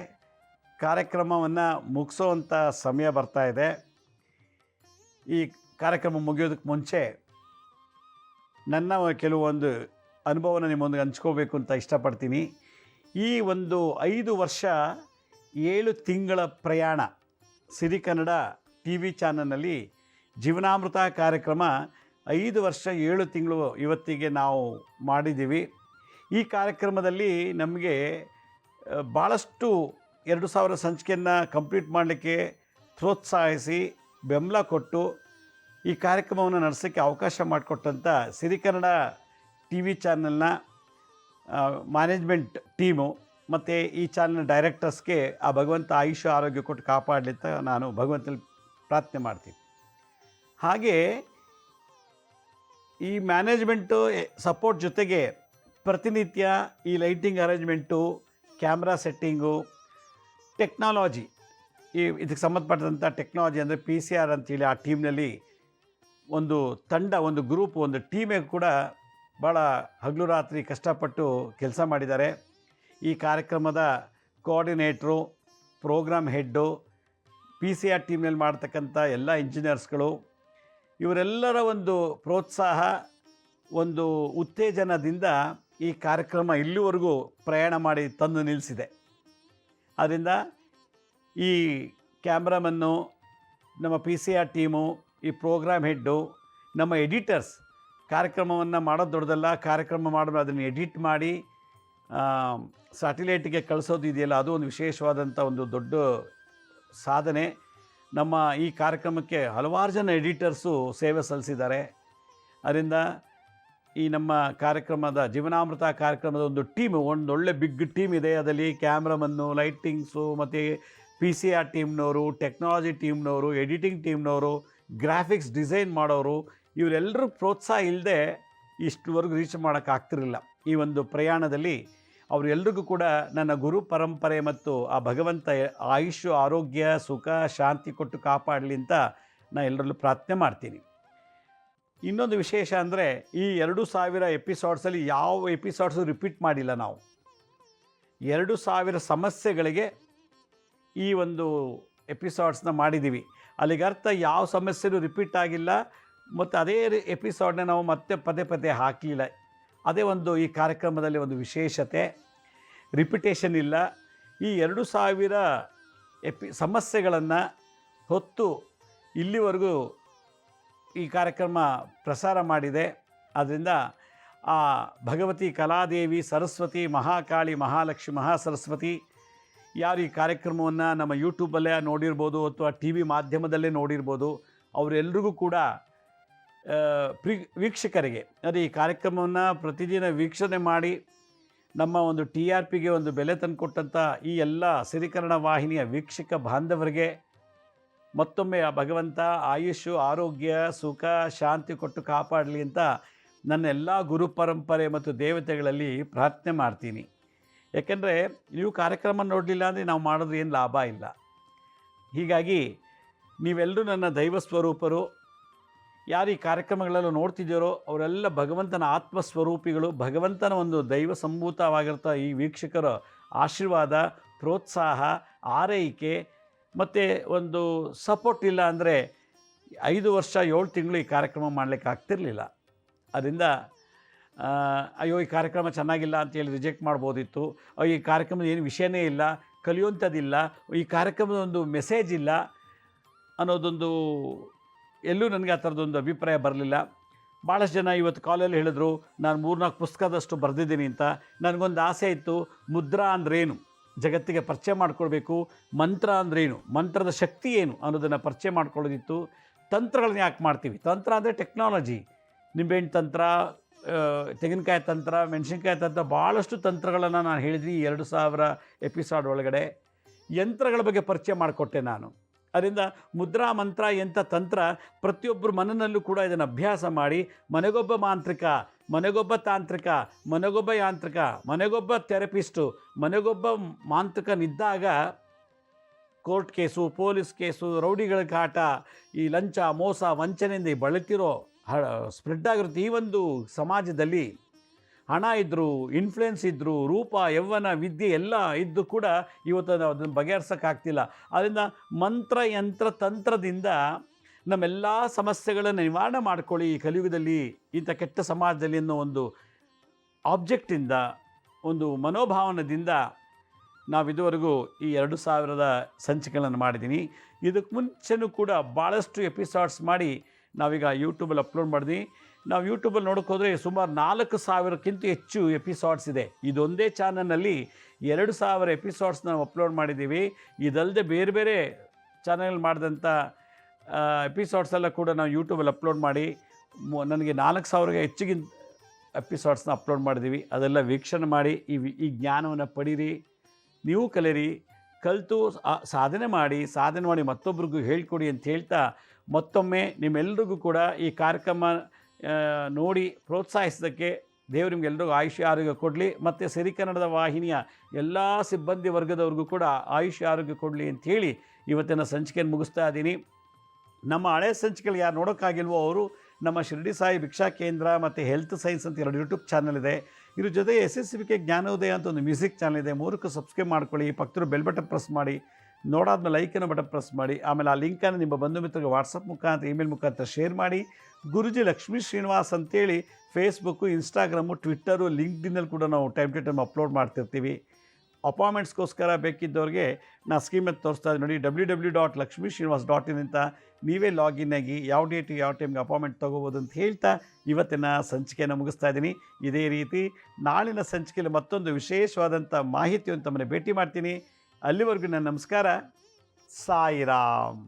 [SPEAKER 1] ಕಾರ್ಯಕ್ರಮವನ್ನು ಮುಗಿಸೋವಂಥ ಸಮಯ ಬರ್ತಾ ಇದೆ. ಈ ಕಾರ್ಯಕ್ರಮ ಮುಗಿಯೋದಕ್ಕೆ ಮುಂಚೆ ನನ್ನ ಕೆಲವೊಂದು ಅನುಭವನ ನಿಮ್ಮೊಂದಿಗೆ ಹಂಚ್ಕೋಬೇಕು ಅಂತ ಇಷ್ಟಪಡ್ತೀನಿ. ಈ ಒಂದು 5 ವರ್ಷ 7 ತಿಂಗಳ ಪ್ರಯಾಣ ಸಿರಿಕನ್ನಡ ಟಿ ವಿ ಚಾನಲ್ನಲ್ಲಿ ಜೀವನಾಮೃತ ಕಾರ್ಯಕ್ರಮ 5 ವರ್ಷ 7 ತಿಂಗಳು ಇವತ್ತಿಗೆ ನಾವು ಮಾಡಿದ್ದೀವಿ. ಈ ಕಾರ್ಯಕ್ರಮದಲ್ಲಿ ನಮಗೆ ಭಾಳಷ್ಟು 2000 ಸಂಚಿಕೆಯನ್ನು ಕಂಪ್ಲೀಟ್ ಮಾಡಲಿಕ್ಕೆ ಪ್ರೋತ್ಸಾಹಿಸಿ ಬೆಂಬಲ ಕೊಟ್ಟು ಈ ಕಾರ್ಯಕ್ರಮವನ್ನು ನಡೆಸೋಕ್ಕೆ ಅವಕಾಶ ಮಾಡಿಕೊಟ್ಟಂಥ ಸಿರಿಕನ್ನಡ ಟಿ ವಿ ಚಾನಲ್ನ ಮ್ಯಾನೇಜ್ಮೆಂಟ್ ಟೀಮು ಮತ್ತು ಈ ಚಾನಲ್ನ ಡೈರೆಕ್ಟರ್ಸ್ಗೆ ಆ ಭಗವಂತ ಆಯುಷ್ಯ ಆರೋಗ್ಯ ಕೊಟ್ಟು ಕಾಪಾಡಲಿ ಅಂತ ನಾನು ಭಗವಂತನಲ್ಲಿ ಪ್ರಾರ್ಥನೆ ಮಾಡ್ತೀನಿ. ಹಾಗೆ ಈ ಮ್ಯಾನೇಜ್ಮೆಂಟು ಸಪೋರ್ಟ್ ಜೊತೆಗೆ ಪ್ರತಿನಿತ್ಯ ಈ lighting arrangement, camera setting, technology, ಇದಕ್ಕೆ ಸಂಬಂಧಪಟ್ಟಂಥ ಟೆಕ್ನಾಲಜಿ ಅಂದರೆ PCR ಅಂತೇಳಿ ಆ ಟೀಮ್ನಲ್ಲಿ ಒಂದು ತಂಡ, ಒಂದು ಗ್ರೂಪ್, ಒಂದು ಟೀಮೇ ಕೂಡ ಭಾಳ ಹಗಲು ರಾತ್ರಿ ಕಷ್ಟಪಟ್ಟು ಕೆಲಸ ಮಾಡಿದ್ದಾರೆ. ಈ ಕಾರ್ಯಕ್ರಮದ ಕೋಆರ್ಡಿನೇಟ್ರು, ಪ್ರೋಗ್ರಾಮ್ ಹೆಡ್ಡು, PCR ಟೀಮ್ನಲ್ಲಿ ಮಾಡ್ತಕ್ಕಂಥ ಎಲ್ಲ ಇಂಜಿನಿಯರ್ಸ್ಗಳು, ಇವರೆಲ್ಲರ ಒಂದು ಪ್ರೋತ್ಸಾಹ, ಒಂದು ಉತ್ತೇಜನದಿಂದ ಈ ಕಾರ್ಯಕ್ರಮ ಇಲ್ಲಿವರೆಗೂ ಪ್ರಯಾಣ ಮಾಡಿ ತಂದು ನಿಲ್ಲಿಸಿದೆ. ಆದ್ದರಿಂದ ಈ ಕ್ಯಾಮ್ರಾಮನ್ನು, ನಮ್ಮ PCR ಟೀಮು, ಈ ಪ್ರೋಗ್ರಾಮ್ ಹೆಡ್ಡು, ನಮ್ಮ ಎಡಿಟರ್ಸ್, ಕಾರ್ಯಕ್ರಮವನ್ನು ಮಾಡೋದು ದೊಡ್ಡದಲ್ಲ, ಕಾರ್ಯಕ್ರಮ ಮಾಡಿದ್ರೆ ಅದನ್ನು ಎಡಿಟ್ ಮಾಡಿ ಸ್ಯಾಟಿಲೈಟ್ಗೆ ಕಳಿಸೋದು ಇದೆಯಲ್ಲ, ಅದು ಒಂದು ವಿಶೇಷವಾದಂಥ ಒಂದು ದೊಡ್ಡ ಸಾಧನೆ. ನಮ್ಮ ಈ ಕಾರ್ಯಕ್ರಮಕ್ಕೆ ಹಲವಾರು ಜನ ಎಡಿಟರ್ಸು ಸೇವೆ ಸಲ್ಲಿಸಿದ್ದಾರೆ. ಅದರಿಂದ ಈ ನಮ್ಮ ಕಾರ್ಯಕ್ರಮದ ಜೀವನಾಮೃತ ಕಾರ್ಯಕ್ರಮದ ಒಂದು ಟೀಮು, ಒಂದೊಳ್ಳೆ ಬಿಗ್ ಟೀಮ್ ಇದೆ. ಅದರಲ್ಲಿ ಕ್ಯಾಮ್ರಾಮನ್ನು, ಲೈಟಿಂಗ್ಸು, ಮತ್ತು PCR ಟೀಮ್ನವರು, ಟೆಕ್ನಾಲಜಿ ಟೀಮ್ನವರು, ಎಡಿಟಿಂಗ್ ಟೀಮ್ನವರು, ಗ್ರಾಫಿಕ್ಸ್ ಡಿಸೈನ್ ಮಾಡೋರು, ಇವರೆಲ್ಲರೂ ಪ್ರೋತ್ಸಾಹ ಇಲ್ಲದೆ ಇಷ್ಟುವರೆಗೂ ರೀಚ್ ಮಾಡೋಕ್ಕಾಗ್ತಿರಲಿಲ್ಲ. ಈ ಒಂದು ಪ್ರಯಾಣದಲ್ಲಿ ಅವರೆಲ್ಲರಿಗೂ ಕೂಡ ನನ್ನ ಗುರು ಪರಂಪರೆ ಮತ್ತು ಆ ಭಗವಂತ ಆಯುಷ್ಯ ಆರೋಗ್ಯ ಸುಖ ಶಾಂತಿ ಕೊಟ್ಟು ಕಾಪಾಡಲಿ ಅಂತ ನಾನು ಎಲ್ಲರಲ್ಲೂ ಪ್ರಾರ್ಥನೆ ಮಾಡ್ತೀನಿ. ಇನ್ನೊಂದು ವಿಶೇಷ ಅಂದರೆ ಈ 2000 ಎಪಿಸೋಡ್ಸಲ್ಲಿ ಯಾವ ಎಪಿಸೋಡ್ಸು ರಿಪೀಟ್ ಮಾಡಿಲ್ಲ. ನಾವು 2000 ಸಮಸ್ಯೆಗಳಿಗೆ ಈ ಒಂದು ಎಪಿಸೋಡ್ಸ್ನ ಮಾಡಿದ್ದೀವಿ. ಅಲ್ಲಿಗೆ ಅರ್ಥ ಯಾವ ಸಮಸ್ಯೆನೂ ರಿಪೀಟ್ ಆಗಿಲ್ಲ, ಮತ್ತು ಅದೇ ಎಪಿಸೋಡ್ನ ನಾವು ಮತ್ತೆ ಪದೇ ಪದೇ ಹಾಕಲಿಲ್ಲ. ಅದೇ ಒಂದು ಈ ಕಾರ್ಯಕ್ರಮದಲ್ಲಿ ಒಂದು ವಿಶೇಷತೆ. ರಿಪಿಟೇಷನ್ ಇಲ್ಲ. ಈ 2000 ಸಮಸ್ಯೆಗಳನ್ನು ಹೊತ್ತು ಇಲ್ಲಿವರೆಗೂ ಈ ಕಾರ್ಯಕ್ರಮ ಪ್ರಸಾರ ಮಾಡಿದೆ. ಆದ್ದರಿಂದ ಆ ಭಗವತಿ ಕಲಾದೇವಿ, ಸರಸ್ವತಿ, ಮಹಾಕಾಳಿ, ಮಹಾಲಕ್ಷ್ಮಿ, ಮಹಾಸರಸ್ವತಿ ಯಾರು ಈ ಕಾರ್ಯಕ್ರಮವನ್ನು ನಮ್ಮ ಯೂಟ್ಯೂಬಲ್ಲೇ ನೋಡಿರ್ಬೋದು ಅಥವಾ ಟಿ ವಿ ಮಾಧ್ಯಮದಲ್ಲೇ ನೋಡಿರ್ಬೋದು, ಅವರೆಲ್ಲರಿಗೂ ಕೂಡ ವೀಕ್ಷಕರಿಗೆ ಅದೇ ಈ ಕಾರ್ಯಕ್ರಮವನ್ನು ಪ್ರತಿದಿನ ವೀಕ್ಷಣೆ ಮಾಡಿ ನಮ್ಮ ಒಂದು TRPಗೆ ಒಂದು ಬೆಲೆ ತಂದುಕೊಟ್ಟಂಥ ಈ ಎಲ್ಲ ಸಿರಿಕನ್ನಡ ವಾಹಿನಿಯ ವೀಕ್ಷಕ ಬಾಂಧವರಿಗೆ ಮತ್ತೊಮ್ಮೆ ಆ ಭಗವಂತ ಆಯುಷ್ಯ ಆರೋಗ್ಯ ಸುಖ ಶಾಂತಿ ಕೊಟ್ಟು ಕಾಪಾಡಲಿ ಅಂತ ನನ್ನ ಎಲ್ಲ ಗುರು ಪರಂಪರೆ ಮತ್ತು ದೇವತೆಗಳಲ್ಲಿ ಪ್ರಾರ್ಥನೆ ಮಾಡ್ತೀನಿ. ಯಾಕೆಂದರೆ ನೀವು ಕಾರ್ಯಕ್ರಮ ನೋಡಲಿಲ್ಲ ಅಂದರೆ ನಾವು ಮಾಡೋದು ಏನು ಲಾಭ ಇಲ್ಲ. ಹೀಗಾಗಿ ನೀವೆಲ್ಲರೂ ನನ್ನ ದೈವ ಸ್ವರೂಪರು. ಯಾರು ಈ ಕಾರ್ಯಕ್ರಮಗಳೆಲ್ಲ ನೋಡ್ತಿದ್ದೀರೋ ಅವರೆಲ್ಲ ಭಗವಂತನ ಆತ್ಮಸ್ವರೂಪಿಗಳು. ಭಗವಂತನ ಒಂದು ದೈವ ಸಂಭೂತವಾಗಿರ್ತ ಈ ವೀಕ್ಷಕರ ಆಶೀರ್ವಾದ, ಪ್ರೋತ್ಸಾಹ, ಆರೈಕೆ ಮತ್ತು ಒಂದು ಸಪೋರ್ಟ್ ಇಲ್ಲ ಅಂದರೆ 5 ವರ್ಷ 7 ತಿಂಗಳು ಈ ಕಾರ್ಯಕ್ರಮ ಮಾಡಲಿಕ್ಕೆ ಆಗ್ತಿರಲಿಲ್ಲ. ಅದರಿಂದ ಅಯ್ಯೋ ಈ ಕಾರ್ಯಕ್ರಮ ಚೆನ್ನಾಗಿಲ್ಲ ಅಂತೇಳಿ ರಿಜೆಕ್ಟ್ ಮಾಡ್ಬೋದಿತ್ತು. ಈ ಕಾರ್ಯಕ್ರಮದ ಏನು ವಿಷಯನೇ ಇಲ್ಲ, ಕಲಿಯುವಂಥದ್ದಿಲ್ಲ, ಈ ಕಾರ್ಯಕ್ರಮದ ಒಂದು ಮೆಸೇಜ್ ಇಲ್ಲ ಅನ್ನೋದೊಂದು ಎಲ್ಲೂ ನನಗೆ ಆ ಥರದೊಂದು ಅಭಿಪ್ರಾಯ ಬರಲಿಲ್ಲ. ಭಾಳಷ್ಟು ಜನ ಇವತ್ತು ಕಾಲಲ್ಲಿ ಹೇಳಿದ್ರು ನಾನು 3-4 ಪುಸ್ತಕದಷ್ಟು ಬರೆದಿದ್ದೀನಿ ಅಂತ. ನನಗೊಂದು ಆಸೆ ಇತ್ತು, ಮುದ್ರಾ ಅಂದ್ರೇನು ಜಗತ್ತಿಗೆ ಪರಿಚಯ ಮಾಡ್ಕೊಳ್ಬೇಕು, ಮಂತ್ರ ಅಂದ್ರೇನು, ಮಂತ್ರದ ಶಕ್ತಿ ಏನು ಅನ್ನೋದನ್ನು ಪರಿಚಯ ಮಾಡ್ಕೊಳ್ಳೋದಿತ್ತು. ತಂತ್ರಗಳನ್ನ ಯಾಕೆ ಮಾಡ್ತೀವಿ? ತಂತ್ರ ಅಂದರೆ ಟೆಕ್ನಾಲಜಿ, ನಿಂಬೆಹಣ್ಣು ತಂತ್ರ, ತೆಂಗಿನಕಾಯಿ ತಂತ್ರ, ಮೆಣಸಿನ್ಕಾಯಿ ತಂತ್ರ, ಭಾಳಷ್ಟು ತಂತ್ರಗಳನ್ನು ನಾನು ಹೇಳಿದ್ದೀನಿ 2000 ಎಪಿಸೋಡ್ ಒಳಗಡೆ. ಯಂತ್ರಗಳ ಬಗ್ಗೆ ಪರಿಚಯ ಮಾಡಿಕೊಟ್ಟೆ ನಾನು. ಅದರಿಂದ ಮುದ್ರಾ ಮಂತ್ರ ಎಂಥ ತಂತ್ರ ಪ್ರತಿಯೊಬ್ಬರ ಮನನಲ್ಲೂ ಕೂಡ ಇದನ್ನು ಅಭ್ಯಾಸ ಮಾಡಿ ಮನೆಗೊಬ್ಬ ಮಾಂತ್ರಿಕ, ಮನೆಗೊಬ್ಬ ತಾಂತ್ರಿಕ, ಮನೆಗೊಬ್ಬ ಯಾಂತ್ರಿಕ, ಮನೆಗೊಬ್ಬ ಥೆರಪಿಸ್ಟು, ಮನೆಗೊಬ್ಬ ಮಾಂತ್ರಿಕನಿದ್ದಾಗ ಕೋರ್ಟ್ ಕೇಸು, ಪೊಲೀಸ್ ಕೇಸು, ರೌಡಿಗಳ ಕಾಟ, ಈ ಲಂಚ, ಮೋಸ, ವಂಚನೆಯಿಂದ ಈ ಬಳಲ್ತಿರೋ ಸ್ಪ್ರೆಡ್ ಆಗಿರುತ್ತೆ. ಈ ಒಂದು ಸಮಾಜದಲ್ಲಿ ಹಣ ಇದ್ದರು, ಇನ್ಫ್ಲುಯೆನ್ಸ್ ಇದ್ದರು, ರೂಪ, ಯೌವನ, ವಿದ್ಯೆ ಎಲ್ಲ ಇದ್ದು ಕೂಡ ಇವತ್ತು ನಾವು ಅದನ್ನು ಬಗೆಹರಿಸೋಕ್ಕಾಗ್ತಿಲ್ಲ. ಆದ್ದರಿಂದ ಮಂತ್ರ, ಯಂತ್ರ, ತಂತ್ರದಿಂದ ನಮ್ಮೆಲ್ಲ ಸಮಸ್ಯೆಗಳನ್ನು ನಿವಾರಣೆ ಮಾಡ್ಕೊಳ್ಳಿ ಈ ಕಲಿಯುಗದಲ್ಲಿ, ಇಂಥ ಕೆಟ್ಟ ಸಮಾಜದಲ್ಲಿ ಅನ್ನೋ ಒಂದು ಆಬ್ಜೆಕ್ಟಿಂದ, ಒಂದು ಮನೋಭಾವನದಿಂದ ನಾವು ಇದುವರೆಗೂ ಈ 2000 ಸಂಚಿಕೆಗಳನ್ನು ಮಾಡಿದ್ದೀನಿ. ಇದಕ್ಕೆ ಮುಂಚೆನೂ ಕೂಡ ಭಾಳಷ್ಟು ಎಪಿಸೋಡ್ಸ್ ಮಾಡಿ ನಾವೀಗ ಯೂಟ್ಯೂಬಲ್ಲಿ ಅಪ್ಲೋಡ್ ಮಾಡಿದ್ವಿ. ನಾವು ಯೂಟ್ಯೂಬಲ್ಲಿ ನೋಡೋಕೆ ಹೋದರೆ ಸುಮಾರು 4000ಕ್ಕಿಂತ ಹೆಚ್ಚು ಎಪಿಸೋಡ್ಸ್ ಇದೆ. ಇದೊಂದೇ ಚಾನಲ್ನಲ್ಲಿ 2000 ಎಪಿಸೋಡ್ಸ್ ನಾವು ಅಪ್ಲೋಡ್ ಮಾಡಿದ್ದೀವಿ. ಇದಲ್ಲದೆ ಬೇರೆ ಬೇರೆ ಚಾನಲ್ ಮಾಡಿದಂಥ ಎಪಿಸೋಡ್ಸ್ ಎಲ್ಲ ಕೂಡ ನಾವು ಯೂಟ್ಯೂಬಲ್ಲಿ ಅಪ್ಲೋಡ್ ಮಾಡಿ ನನಗೆ 4000ಗೆ ಹೆಚ್ಚಿಗಿಂತ ಎಪಿಸೋಡ್ಸ್ನ ಅಪ್ಲೋಡ್ ಮಾಡಿದ್ದೀವಿ. ಅದೆಲ್ಲ ವೀಕ್ಷಣೆ ಮಾಡಿ ಈ ಜ್ಞಾನವನ್ನು ಪಡೀರಿ, ನೀವು ಕಲಿಯಿರಿ, ಕಲಿತು ಸಾಧನೆ ಮಾಡಿ ಮತ್ತೊಬ್ರಿಗೂ ಹೇಳ್ಕೊಡಿ ಅಂತ ಹೇಳ್ತಾ, ಮತ್ತೊಮ್ಮೆ ನಿಮ್ಮೆಲ್ರಿಗೂ ಕೂಡ ಈ ಕಾರ್ಯಕ್ರಮ ನೋಡಿ ಪ್ರೋತ್ಸಾಹಿಸೋದಕ್ಕೆ ದೇವರು ನಿಮ್ಗೆಲ್ರಿಗೂ ಆಯುಷ್ಯ ಆರೋಗ್ಯ ಕೊಡಲಿ. ಮತ್ತು ಸಿರಿಕನ್ನಡದ ವಾಹಿನಿಯ ಎಲ್ಲ ಸಿಬ್ಬಂದಿ ವರ್ಗದವ್ರಿಗೂ ಕೂಡ ಆಯುಷ್ಯ ಆರೋಗ್ಯ ಕೊಡಲಿ ಅಂಥೇಳಿ ಇವತ್ತಿನ ಸಂಚಿಕೆಯನ್ನು ಮುಗಿಸ್ತಾ ಇದ್ದೀನಿ. ನಮ್ಮ ಹಳೆ ಸಂಚಿಕೆಗಳು ಯಾರು ನೋಡೋಕ್ಕಾಗಿಲ್ವೋ ಅವರು ನಮ್ಮ ಶಿರಡಿ ಸಾಯಿ ಭಿಕ್ಷಾ ಕೇಂದ್ರ ಮತ್ತು ಹೆಲ್ತ್ ಸೈನ್ಸ್ ಅಂತ 2 ಯೂಟ್ಯೂಬ್ ಚಾನಲ್ ಇದೆ. ಇದ್ರ ಜೊತೆ SSBK ಜ್ಞಾನೋದಯ ಅಂತ ಒಂದು ಮ್ಯೂಸಿಕ್ ಚಾನಲ್ ಇದೆ. 3ಕ್ಕೂ ಸಬ್ಸ್ಕ್ರೈಬ್ ಮಾಡ್ಕೊಳ್ಳಿ. ಪಕ್ಕದ ಬೆಲ್ ಬಟನ್ ಪ್ರೆಸ್ ಮಾಡಿ, ನೋಡಾದ್ಮೇಲೆ ಲೈಕನ್ನು ಬಟನ್ ಪ್ರೆಸ್ ಮಾಡಿ. ಆಮೇಲೆ ಆ ಲಿಂಕನ್ನು ನಿಮ್ಮ ಬಂಧು ಮಿತ್ರರಿಗೆ ವಾಟ್ಸಪ್ ಮುಖಾಂತರ, ಇಮೇಲ್ ಮುಖಾಂತರ ಶೇರ್ ಮಾಡಿ. ಗುರುಜಿ ಲಕ್ಷ್ಮೀ ಶ್ರೀನಿವಾಸ್ ಅಂತೇಳಿ ಫೇಸ್ಬುಕ್ಕು, ಇನ್ಸ್ಟಾಗ್ರಾಮು, ಟ್ವಿಟ್ಟರು, ಲಿಂಕ್ಡ್ಇನ್ನಲ್ಲಿ ಕೂಡ ನಾವು ಟೈಮ್ ಟು ಟೈಮ್ ಅಪ್ಲೋಡ್ ಮಾಡ್ತಿರ್ತೀವಿ. ಅಪಾಯಿಂಟ್ಮೆಂಟ್ಸ್ಗೋಸ್ಕರ ಬೇಕಿದ್ದವ್ರಿಗೆ ನಾನು ಸ್ಕೀಮಲ್ಲಿ ತೋರಿಸ್ತಾ ಇದ್ದೀನಿ ನೋಡಿ, www.lakshmisrinivas.in ಅಂತ ನೀವೇ ಲಾಗಿನ್ ಆಗಿ ಯಾವ ಡೇಟಿಗೆ ಯಾವ ಟೈಮ್ಗೆ ಅಪಾಯಿಂಟ್ಮೆಂಟ್ ತೊಗೋಬೋದು ಅಂತ ಹೇಳ್ತಾ ಇವತ್ತಿನ ಸಂಚಿಕೆಯನ್ನು ಮುಗಿಸ್ತಾ ಇದ್ದೀನಿ. ಇದೇ ರೀತಿ ನಾಳಿನ ಸಂಚಿಕೆಯಲ್ಲಿ ಮತ್ತೊಂದು ವಿಶೇಷವಾದಂಥ ಮಾಹಿತಿಯನ್ನು ತಮ್ಮನ್ನು ಭೇಟಿ ಮಾಡ್ತೀನಿ. ಅಲ್ಲಿವರೆಗೂ ನನ್ನ ನಮಸ್ಕಾರ. ಸಾಯಿರಾಮ್.